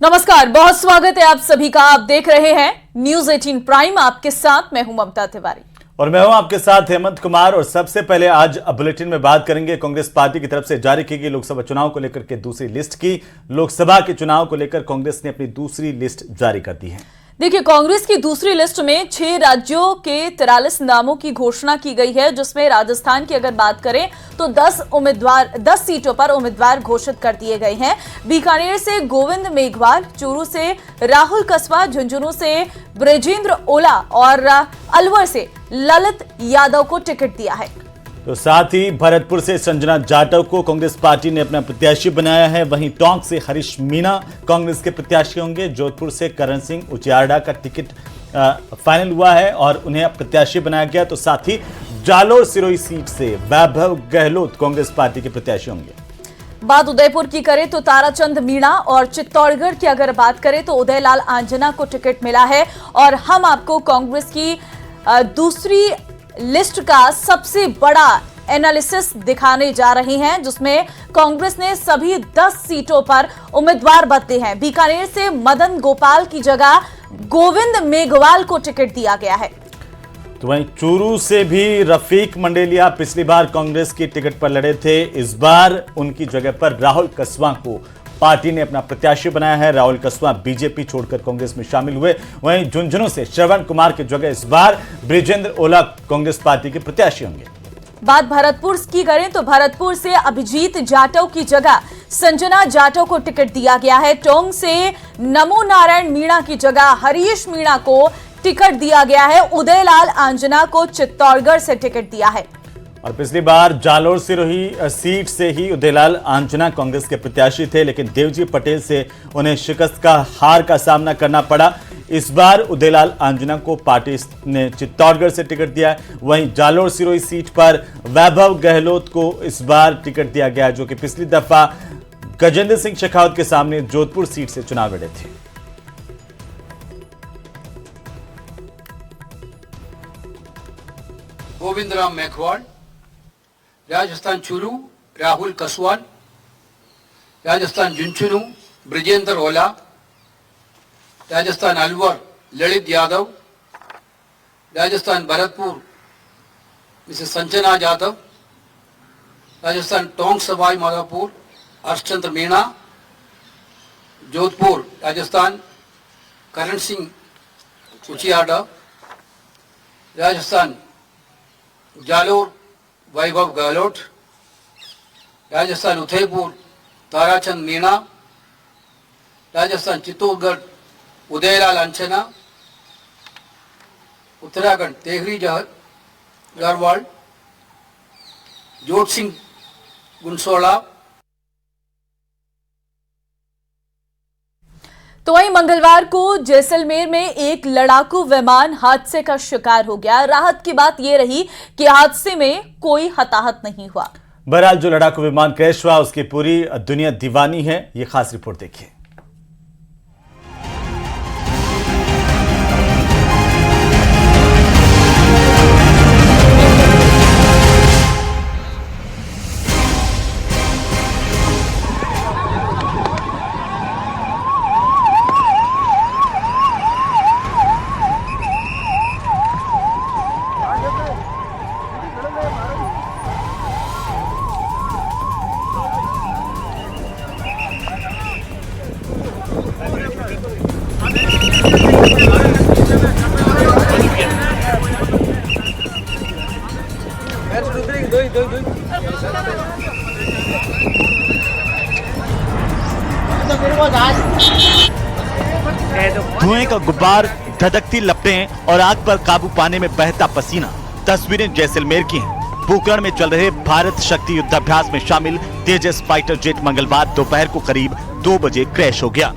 नमस्कार, बहुत स्वागत है आप सभी का। आप देख रहे हैं न्यूज 18 प्राइम। आपके साथ मैं हूं ममता तिवारी और मैं हूं आपके साथ हेमंत कुमार। और सबसे पहले आज बुलेटिन में बात करेंगे कांग्रेस पार्टी की तरफ से जारी की गई लोकसभा चुनाव को लेकर के दूसरी लिस्ट की। लोकसभा के चुनाव को लेकर कांग्रेस ने अपनी दूसरी लिस्ट जारी कर दी है। देखिए, कांग्रेस की दूसरी लिस्ट में 6 राज्यों के 43 नामों की घोषणा की गई है, जिसमें राजस्थान की अगर बात करें तो 10 सीटों पर उम्मीदवार घोषित कर दिए गए हैं। बीकानेर से गोविंद मेघवाल, चूरू से राहुल कस्वा, झुंझुनू से ब्रजेंद्र ओला और अलवर से ललित यादव को टिकट दिया है। तो साथ ही भरतपुर से संजना जाटव को कांग्रेस पार्टी ने अपना प्रत्याशी बनाया है। वहीं टोंक से हरीश मीणा कांग्रेस के प्रत्याशी होंगे। जोधपुर से करण सिंह उचियार्डा का टिकट फाइनल हुआ है और उन्हें प्रत्याशी बनाया गया। तो साथ ही जालोर सिरोही सीट से वैभव गहलोत कांग्रेस पार्टी के प्रत्याशी होंगे। बात उदयपुर की करें तो ताराचंद मीणा, और चित्तौड़गढ़ की अगर बात करें तो उदयलाल आंजना को टिकट मिला है। और हम आपको कांग्रेस की दूसरी लिस्ट का सबसे बड़ा एनालिसिस दिखाने जा रहे हैं, जिसमें कांग्रेस ने सभी 10 सीटों पर उम्मीदवार बदले हैं। बीकानेर से मदन गोपाल की जगह गोविंद मेघवाल को टिकट दिया गया है। तो वहीं चूरू से भी रफीक मंडेलिया पिछली बार कांग्रेस की टिकट पर लड़े थे। इस बार उनकी जगह पर राहुल कस्वा को पार्टी ने अपना प्रत्याशी बनाया है। राहुल कस्वा बीजेपी छोड़कर कांग्रेस में शामिल हुए। वहीं झुंझुनू से श्रवण कुमार की जगह इस बार ब्रजेंद्र ओला कांग्रेस पार्टी के प्रत्याशी होंगे। बात भरतपुर की करें तो भरतपुर से अभिजीत जाटव की जगह संजना जाटव को टिकट दिया गया है। टोंक से नमो नारायण मीणा की जगह हरीश मीणा को टिकट दिया गया है। उदयलाल आंजना को चित्तौड़गढ़ से टिकट दिया है। और पिछली बार जालोर सिरोही सीट से ही उदयलाल आंजना कांग्रेस के प्रत्याशी थे, लेकिन देवजी पटेल से उन्हें शिकस्त का हार का सामना करना पड़ा। इस बार उदयलाल आंजना को पार्टी ने चित्तौड़गढ़ से टिकट दिया है। वहीं जालोर सिरोही सीट पर वैभव गहलोत को इस बार टिकट दिया गया, जो कि पिछली दफा गजेंद्र सिंह शेखावत के सामने जोधपुर सीट से चुनाव लड़े थे। गोविंद राम मेघवाल, राजस्थान चूरू राहुल कस्वाल, राजस्थान झुंझुनू ब्रजेंद्र ओला, राजस्थान अलवर ललित यादव, राजस्थान भरतपुर मिसेस संजना जाधव, राजस्थान टोंक सवाई माधोपुर हर्षचंद्र मीणा, जोधपुर राजस्थान करण सिंह उचियार्डा, राजस्थान जालोर वैभव गहलोत, राजस्थान उदयपुर ताराचंद मीणा, राजस्थान चित्तौड़गढ़ उदयलाल आंजना, उत्तराखंड तेहरी गरवाल जोत सिंह गुनसोला। तो वहीं मंगलवार को जैसलमेर में एक लड़ाकू विमान हादसे का शिकार हो गया। राहत की बात यह रही कि हादसे में कोई हताहत नहीं हुआ। बहरहाल जो लड़ाकू विमान क्रैश हुआ उसकी पूरी दुनिया दीवानी है। ये खास रिपोर्ट देखिए। धुएं का गुब्बार, धधकती लपटें और आग पर काबू पाने में बहता पसीना, तस्वीरें जैसलमेर की हैं। पोखरण में चल रहे भारत शक्ति युद्धाभ्यास में शामिल तेजस फाइटर जेट मंगलवार दोपहर को करीब 2 बजे क्रैश हो गया।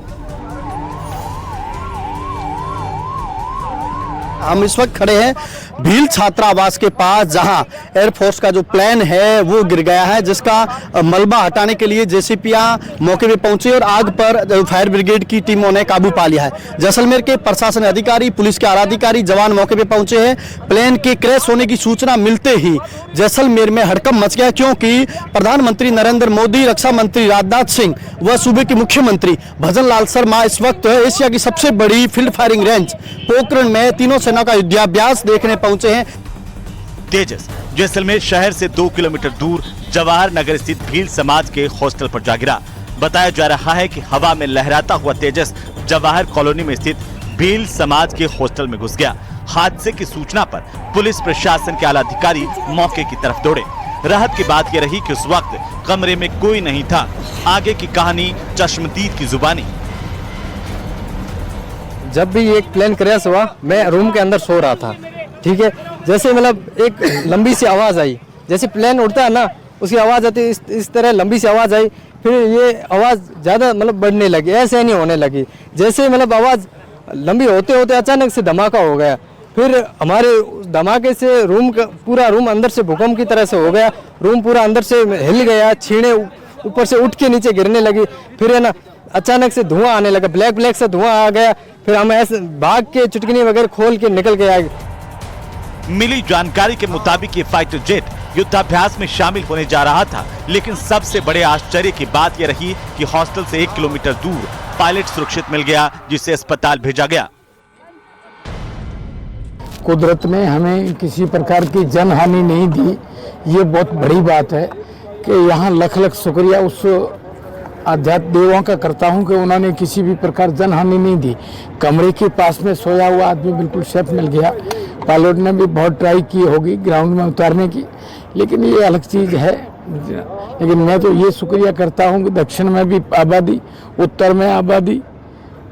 हम इस वक्त खड़े हैं भील छात्रावास के पास, जहां एयरफोर्स का जो प्लेन है वो गिर गया है, जिसका मलबा हटाने के लिए जेसीपीयां मौके पे पहुंचे और आग पर फायर ब्रिगेड की टीमों ने काबू पा लिया है। जैसलमेर के प्रशासन अधिकारी, पुलिस के आला अधिकारी, जवान मौके पे पहुंचे हैं। प्लेन के क्रैश होने की सूचना मिलते ही जैसलमेर में हड़कंप मच गया, क्योंकि प्रधानमंत्री नरेंद्र मोदी, रक्षा मंत्री राजनाथ सिंह व सूबे के मुख्यमंत्री भजन लाल शर्मा इस वक्त एशिया की सबसे बड़ी फील्ड फायरिंग रेंज पोखरण में तीनों सेना का युद्धाभ्यास देखने पहुंचे हैं। तेजस जैसलमेर शहर से 2 किलोमीटर दूर जवाहर नगर स्थित भील समाज के हॉस्टल पर जा गिरा। बताया जा रहा है कि हवा में लहराता हुआ तेजस जवाहर कॉलोनी में स्थित भील समाज के हॉस्टल में घुस गया। हादसे की सूचना पर पुलिस प्रशासन के आला अधिकारी मौके की तरफ दौड़े। राहत की बात यह रही कि उस वक्त कमरे में कोई नहीं था। आगे की कहानी चश्मदीद की जुबानी। जब भी एक प्लेन क्रैश हुआ, मैं रूम के अंदर सो रहा था, ठीक है। जैसे मतलब एक लंबी सी आवाज़ आई, जैसे प्लेन उड़ता है ना, उसकी आवाज़ आती है, इस तरह लंबी सी आवाज़ आई। फिर ये आवाज़ ज़्यादा मतलब बढ़ने लगी, ऐसे नहीं होने लगी। जैसे मतलब आवाज़ लंबी होते होते अचानक से धमाका हो गया। फिर हमारे धमाके से पूरा रूम अंदर से भूकंप की तरह से हो गया। रूम पूरा अंदर से हिल गया, छीने ऊपर से उठ के नीचे गिरने लगी। फिर है ना अचानक से धुआं आने लगा, ब्लैक से धुआं आ गया। फिर हम ऐसे भाग के चुटकिनी वगैरह खोल के निकल के आए। मिली जानकारी के मुताबिक ये फाइटर जेट युद्धाभ्यास में शामिल होने जा रहा था, लेकिन सबसे बड़े आश्चर्य की बात यह रही कि हॉस्टल से 1 किलोमीटर दूर पायलट सुरक्षित मिल गया, जिसे अस्पताल भेजा गया। कुदरत ने हमें किसी प्रकार की जनहानि नहीं दी, ये बहुत बड़ी बात है कि यहाँ लख लख शुक्रिया उस आध्यात्म देवों का करता हूँ कि उन्होंने किसी भी प्रकार जनहानि नहीं दी। कमरे के पास में सोया हुआ आदमी बिल्कुल सेफ मिल गया। पायलट ने भी बहुत ट्राई की होगी ग्राउंड में उतारने की, लेकिन ये अलग चीज़ है। लेकिन मैं तो ये शुक्रिया करता हूँ कि दक्षिण में भी आबादी, उत्तर में आबादी,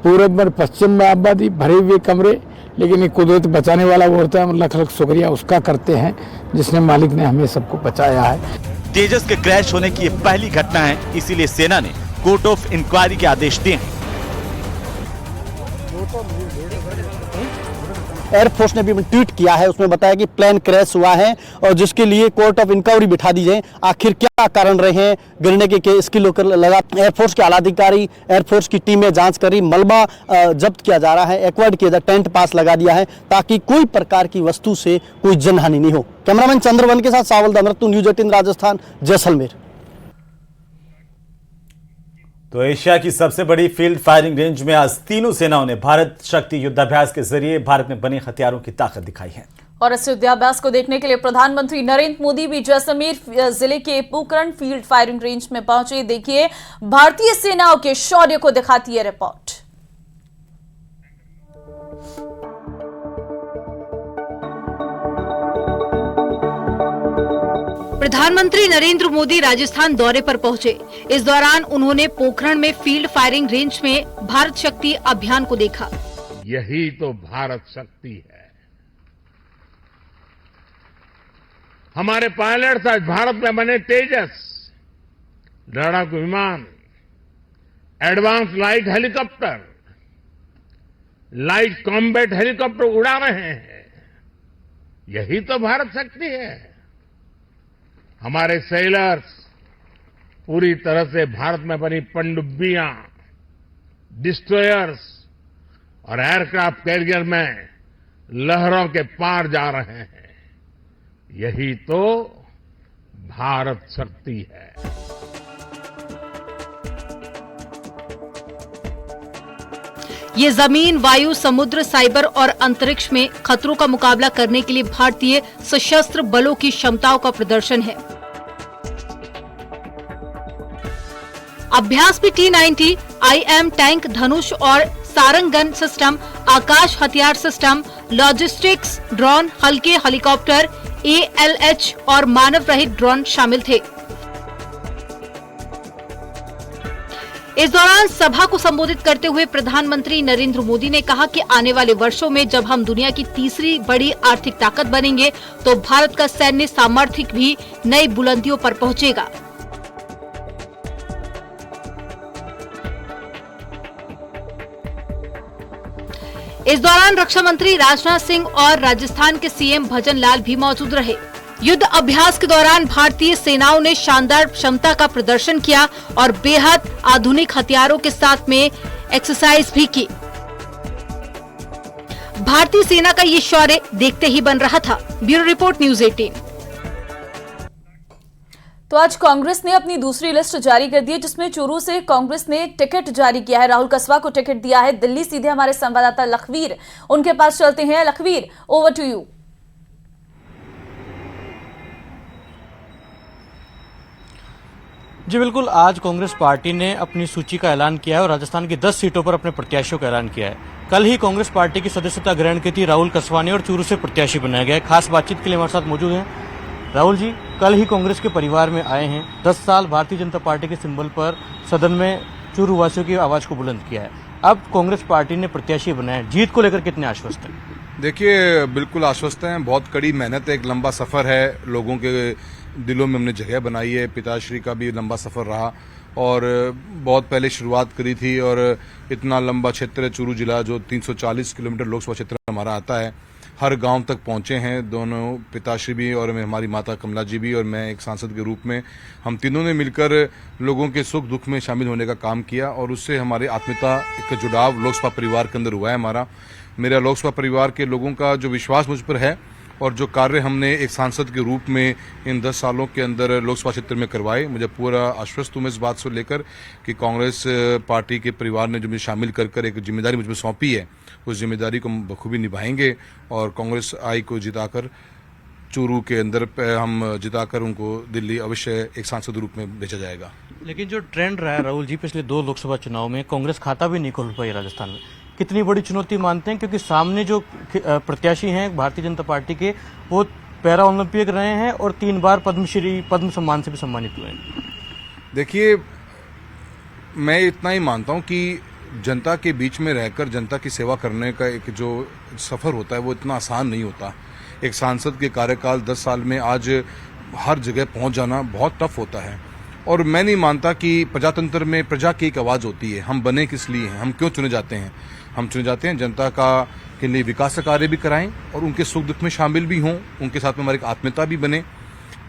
पूर्व में पश्चिम में आबादी, भरे हुए कमरे, लेकिन ये कुदरत बचाने वाला वो होता है। हम लख लख शुक्रिया उसका करते हैं जिसने मालिक ने हमें सबको बचाया है। तेजस के क्रैश होने की ये पहली घटना है, इसीलिए सेना ने कोर्ट ऑफ इंक्वायरी के आदेश दिए हैं। एयरफोर्स ने भी ट्वीट किया है, उसमें बताया कि प्लेन क्रैश हुआ है और जिसके लिए कोर्ट ऑफ इंक्वायरी बिठा दी जाए। आखिर क्या कारण रहे हैं गिरने के, इसकी लेकर लगा एयरफोर्स के आला अधिकारी, एयरफोर्स की टीमें जांच करी। मलबा जब्त किया जा रहा है, एक्वायर्ड किया जा, टेंट पास लगा दिया है ताकि कोई प्रकार की वस्तु से कोई जनहानि नहीं हो। कैमरामैन चंद्रवन के साथ सावल दमरतु, न्यूज़ 18 राजस्थान, जैसलमेर। तो एशिया की सबसे बड़ी फील्ड फायरिंग रेंज में आज तीनों सेनाओं ने भारत शक्ति युद्धाभ्यास के जरिए भारत में बने हथियारों की ताकत दिखाई है। और इस युद्धाभ्यास को देखने के लिए प्रधानमंत्री नरेंद्र मोदी भी जैसलमेर जिले के पोखरण फील्ड फायरिंग रेंज में पहुंचे। देखिए भारतीय सेनाओं के शौर्य को दिखाती है रिपोर्ट। प्रधानमंत्री नरेंद्र मोदी राजस्थान दौरे पर पहुंचे। इस दौरान उन्होंने पोखरण में फील्ड फायरिंग रेंज में भारत शक्ति अभियान को देखा। यही तो भारत शक्ति है। हमारे पायलट्स आज भारत में बने तेजस लड़ाकू विमान, advance light helicopter, light combat helicopter उड़ा रहे हैं। यही तो भारत शक्ति है। हमारे सेलर्स पूरी तरह से भारत में बनी पनडुब्बियां, डिस्ट्रॉयर्स और एयरक्राफ्ट कैरियर में लहरों के पार जा रहे हैं। यही तो भारत शक्ति है। ये जमीन, वायु, समुद्र, साइबर और अंतरिक्ष में खतरों का मुकाबला करने के लिए भारतीय सशस्त्र बलों की क्षमताओं का प्रदर्शन है। अभ्यास में T-90, IM टैंक, धनुष और सारंग गन सिस्टम, आकाश हथियार सिस्टम, लॉजिस्टिक्स ड्रोन, हल्के हेलीकॉप्टर, ALH और मानव रहित ड्रोन शामिल थे। इस दौरान सभा को संबोधित करते हुए प्रधानमंत्री नरेंद्र मोदी ने कहा कि आने वाले वर्षों में जब हम दुनिया की तीसरी बड़ी आर्थिक ताकत बनेंगे तो भारत का सैन्य सामर्थ्य भी नई बुलंदियों पर पहुंचेगा। इस दौरान रक्षा मंत्री राजनाथ सिंह और राजस्थान के सीएम भजन लाल भी मौजूद रहे। युद्ध अभ्यास के दौरान भारतीय सेनाओं ने शानदार क्षमता का प्रदर्शन किया और बेहद आधुनिक हथियारों के साथ में एक्सरसाइज भी की। भारतीय सेना का ये शौर्य देखते ही बन रहा था। Bureau report, news 18। तो आज कांग्रेस ने अपनी दूसरी लिस्ट जारी कर दी है, जिसमें चूरू से कांग्रेस ने टिकट जारी किया है। राहुल कसवा को टिकट दिया है दिल्ली। सीधे हमारे संवाददाता लखवीर उनके पास चलते हैं। Lakhvir, over to you. जी बिल्कुल, आज कांग्रेस पार्टी ने अपनी सूची का ऐलान किया है और राजस्थान की 10 सीटों पर अपने प्रत्याशियों का ऐलान किया है। कल ही कांग्रेस पार्टी की सदस्यता ग्रहण की थी राहुल कसवा ने और चूरू से प्रत्याशी बनाया गया है। खास बातचीत के लिए हमारे साथ मौजूद हैं राहुल जी। कल ही कांग्रेस के परिवार में आए हैं। 10 साल भारतीय जनता पार्टी के सिंबल पर सदन में चूरू वासियों की आवाज को बुलंद किया है। अब कांग्रेस पार्टी ने प्रत्याशी बनाए, जीत को लेकर कितने आश्वस्त हैं? देखिए, बिल्कुल आश्वस्त हैं। बहुत कड़ी मेहनत है, एक लंबा सफर है, लोगों के दिलों में हमने जगह बनाई है। पिताश्री का भी लंबा सफर रहा और बहुत पहले शुरुआत करी थी और इतना लंबा क्षेत्र है चूरू जिला, जो 340 किलोमीटर लोकसभा क्षेत्र हमारा आता है। हर गांव तक पहुंचे हैं दोनों, पिताश्री भी और हमारी माता कमला जी भी और मैं एक सांसद के रूप में। हम तीनों ने मिलकर लोगों के सुख दुख में शामिल होने का काम किया और उससे हमारी आत्मीयता, एक जुड़ाव लोकसभा परिवार के अंदर हुआ है हमारा। मेरा लोकसभा परिवार के लोगों का जो विश्वास मुझ पर है और जो कार्य हमने एक सांसद के रूप में इन 10 सालों के अंदर लोकसभा क्षेत्र में करवाए, मुझे पूरा आश्वस्त हूं मैं इस बात से लेकर कि कांग्रेस पार्टी के परिवार ने जो मुझे शामिल कर एक जिम्मेदारी मुझ पर सौंपी है, उस जिम्मेदारी को बखूबी निभाएंगे और कांग्रेस आई को जिताकर चूरू के अंदर हम जिताकर उनको दिल्ली अवश्य एक सांसद रूप में भेजा जाएगा। लेकिन जो ट्रेंड रहा है राहुल जी पिछले 2 लोकसभा चुनाव में, कांग्रेस खाता भी नहीं खोल पाई राजस्थान में, कितनी बड़ी चुनौती मानते हैं? क्योंकि सामने जो प्रत्याशी हैं भारतीय जनता पार्टी के, वो पैरा ओलंपिक रहे हैं और 3 बार पद्मश्री, पद्म सम्मान से भी सम्मानित हुए हैं। देखिए, मैं इतना ही मानता हूं कि जनता के बीच में रहकर जनता की सेवा करने का एक जो सफर होता है वो इतना आसान नहीं होता। एक सांसद के कार्यकाल 10 साल में आज हर जगह पहुंच जाना बहुत टफ होता है और मैं नहीं मानता कि प्रजातंत्र में प्रजा की एक आवाज़ होती है। हम बने किस लिए हैं, हम क्यों चुने जाते हैं? हम चुने जाते हैं जनता का के लिए विकास कार्य भी कराएं और उनके सुख दुख में शामिल भी हों, उनके साथ में हमारी आत्मीयता भी बने।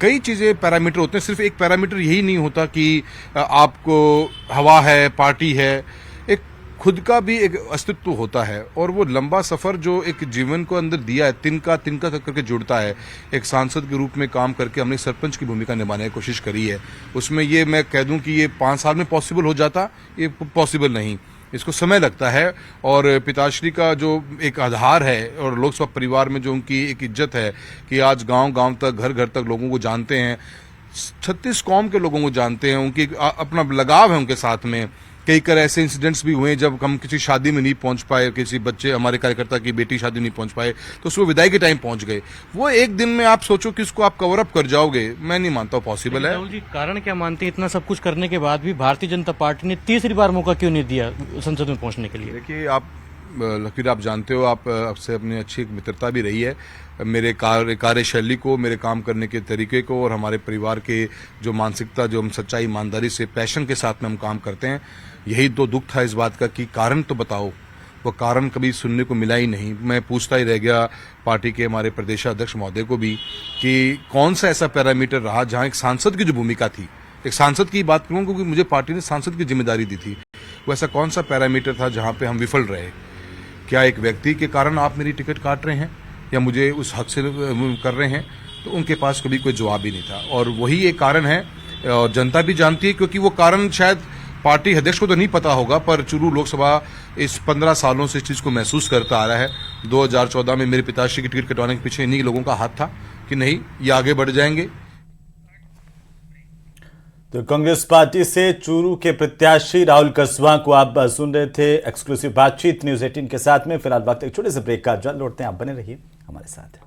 कई चीज़ें पैरामीटर होते हैं, सिर्फ एक पैरामीटर यही नहीं होता कि आपको हवा है, पार्टी है, एक खुद का भी एक अस्तित्व होता है और वो लंबा सफर जो एक जीवन को अंदर दिया है, तिनका करके जुड़ता है। एक सांसद के रूप में काम करके हमने सरपंच की भूमिका निभाने की कोशिश करी है। उसमें ये मैं कह दूं कि ये 5 साल में पॉसिबल हो जाता, ये पॉसिबल नहीं, इसको समय लगता है। और पिताश्री का जो एक आधार है और लोकसभा परिवार में जो उनकी एक इज्जत है कि आज गांव-गांव तक, घर-घर तक लोगों को जानते हैं, 36 कौम के लोगों को जानते हैं, उनकी अपना लगाव है उनके साथ में। कई बार ऐसे इंसिडेंट्स भी हुए जब हम किसी शादी में नहीं पहुंच पाए, किसी बच्चे हमारे कार्यकर्ता की बेटी शादी नहीं पहुंच पाए तो उसको विदाई के टाइम पहुंच गए। वो एक दिन में आप सोचो कि उसको आप कवर अप कर जाओगे, मैं नहीं मानता पॉसिबल है। राहुल जी, कारण क्या मानते हैं इतना सब कुछ करने के बाद भी भारतीय जनता पार्टी ने तीसरी बार मौका क्यों नहीं दिया संसद में पहुंचने के लिए? देखिए, आप लकीर आप जानते हो, आपसे अपनी अच्छी एक मित्रता भी रही है। मेरे कार्यशैली को, मेरे काम करने के तरीके को और हमारे परिवार के जो मानसिकता, जो हम सच्चाई, ईमानदारी से, पैशन के साथ में हम काम करते हैं, यही तो दुख था इस बात का कि कारण तो बताओ। वो कारण कभी सुनने को मिला ही नहीं। मैं पूछता ही रह गया पार्टी के हमारे प्रदेशाध्यक्ष महोदय को भी कि कौन सा ऐसा पैरामीटर रहा जहां एक सांसद की जो भूमिका थी, एक सांसद की बात करूं क्योंकि मुझे पार्टी ने सांसद की जिम्मेदारी दी थी, वो ऐसा कौन सा पैरामीटर था जहां पे हम विफल रहे? क्या एक व्यक्ति के कारण आप मेरी टिकट काट रहे हैं या मुझे उस हक से कर रहे हैं? तो उनके पास कभी कोई जवाब ही नहीं था और वही एक कारण है और जनता भी जानती है, क्योंकि वो कारण शायद पार्टी अध्यक्ष को तो नहीं पता होगा पर चूरू लोकसभा इस 15 सालों से इस चीज़ को महसूस करता आ रहा है। 2014 में मेरे पिताश्री की टिकट कटवाने के पीछे इन्हीं लोगों का हाथ था कि नहीं, ये आगे बढ़ जाएंगे। तो कांग्रेस पार्टी से चूरू के प्रत्याशी राहुल कसवा को आप सुन रहे थे। एक्सक्लूसिव बातचीत न्यूज़ 18 के साथ में। फिलहाल वक्त एक छोटे से ब्रेक का, जल्द लौटते हैं, आप बने रहिए हमारे साथ।